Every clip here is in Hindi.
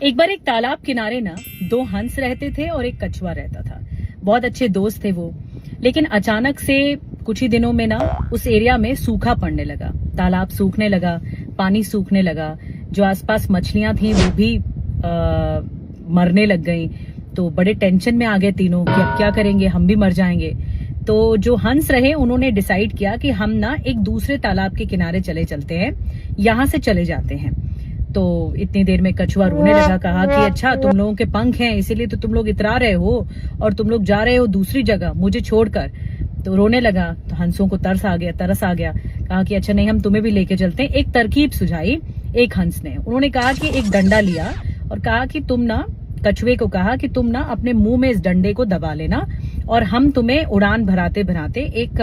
एक बार एक तालाब किनारे ना 2 हंस रहते थे और एक कछुआ रहता था। बहुत अच्छे दोस्त थे वो। लेकिन अचानक से कुछ ही दिनों में ना उस एरिया में सूखा पड़ने लगा। तालाब सूखने लगा, पानी सूखने लगा, जो आसपास मछलियां थी वो भी मरने लग गई। तो बड़े टेंशन में आ गए तीनों कि अब क्या करेंगे, हम भी मर जाएंगे। तो जो हंस रहे उन्होंने डिसाइड किया कि हम ना एक दूसरे तालाब के किनारे चले चलते हैं, यहां से चले जाते हैं। तो इतनी देर में कछुआ रोने लगा, कहा कि अच्छा तुम लोगों के पंख हैं इसीलिए तो तुम लोग इतरा रहे हो और तुम लोग जा रहे हो दूसरी जगह मुझे छोड़कर। तो रोने लगा। तो हंसों को तरस आ गया। कहा कि अच्छा नहीं, हम तुम्हें भी लेके चलते हैं। एक तरकीब सुझाई एक हंस ने। उन्होंने कहा कि एक डंडा लिया और कहा कि तुम ना, कछुए को कहा कि तुम ना अपने मुंह में इस डंडे को दबा लेना और हम तुम्हें उड़ान भराते भराते एक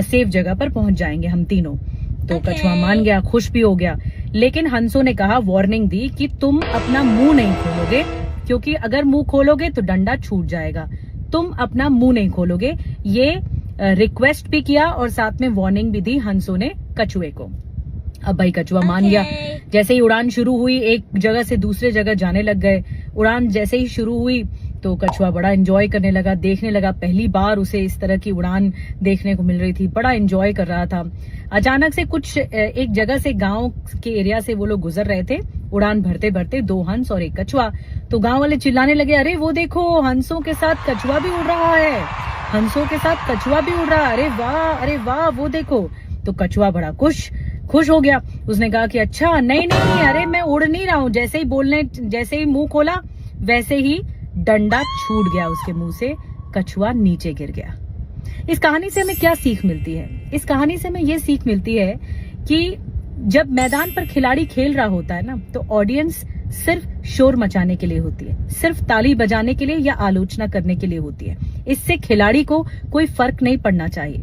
सेफ जगह पर पहुंच जाएंगे हम तीनों। तो कछुआ मान गया, खुश भी हो गया। लेकिन हंसों ने कहा, वार्निंग दी कि तुम अपना मुंह नहीं खोलोगे, क्योंकि अगर मुंह खोलोगे तो डंडा छूट जाएगा। तुम अपना मुंह नहीं खोलोगे। ये रिक्वेस्ट भी किया और साथ में वार्निंग भी दी हंसों ने कछुए को। अब भाई कछुआ मान गया। जैसे ही उड़ान शुरू हुई, एक जगह से दूसरे जगह जाने लग गए। उड़ान जैसे ही शुरू हुई तो कछुआ बड़ा एंजॉय करने लगा, देखने लगा। पहली बार उसे इस तरह की उड़ान देखने को मिल रही थी, बड़ा एंजॉय कर रहा था। अचानक से कुछ एक जगह से, गांव के एरिया से वो लोग गुजर रहे थे, उड़ान भरते भरते 2 हंस और एक कछुआ। तो गांव वाले चिल्लाने लगे, अरे वो देखो हंसों के साथ कछुआ भी उड़ रहा है, हंसों के साथ कछुआ भी उड़ रहा है, अरे वाह वो देखो। तो कछुआ बड़ा खुश हो गया। उसने कहा कि अच्छा नहीं, अरे मैं उड़ नहीं रहा हूँ। जैसे ही मुंह खोला वैसे ही डंडा छूट गया उसके मुंह से, कछुआ नीचे गिर गया। इस कहानी से हमें क्या सीख मिलती है? इस कहानी से हमें ये सीख मिलती है कि जब मैदान पर खिलाड़ी खेल रहा होता है ना, तो ऑडियंस सिर्फ शोर मचाने के लिए होती है, सिर्फ ताली बजाने के लिए या आलोचना करने के लिए होती है। इससे खिलाड़ी को कोई फर्क नहीं पड़ना चाहिए।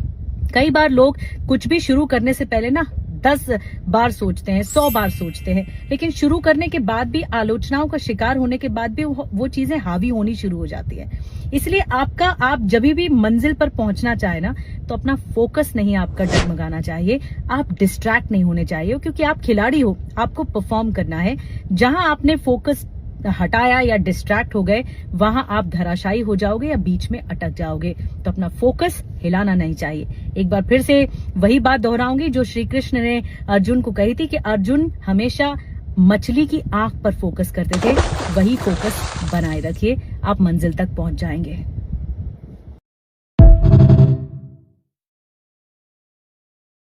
कई बार लोग कुछ भी शुरू करने से पहले ना 10 बार सोचते हैं, 100 बार सोचते हैं, लेकिन शुरू करने के बाद भी, आलोचनाओं का शिकार होने के बाद भी वो चीजें हावी होनी शुरू हो जाती है। इसलिए आप जब भी मंजिल पर पहुंचना चाहे ना, तो अपना फोकस नहीं आपका डगमगाना चाहिए, आप डिस्ट्रैक्ट नहीं होने चाहिए, क्योंकि आप खिलाड़ी हो, आपको परफॉर्म करना है। जहां आपने फोकस हटाया या डिस्ट्रैक्ट हो गए, वहां आप धराशायी हो जाओगे या बीच में अटक जाओगे। तो अपना फोकस हिलाना नहीं चाहिए। एक बार फिर से वही बात दोहराऊंगी जो श्री कृष्ण ने अर्जुन को कही थी कि अर्जुन हमेशा मछली की आंख पर फोकस करते थे। वही फोकस बनाए रखिए, आप मंजिल तक पहुंच जाएंगे।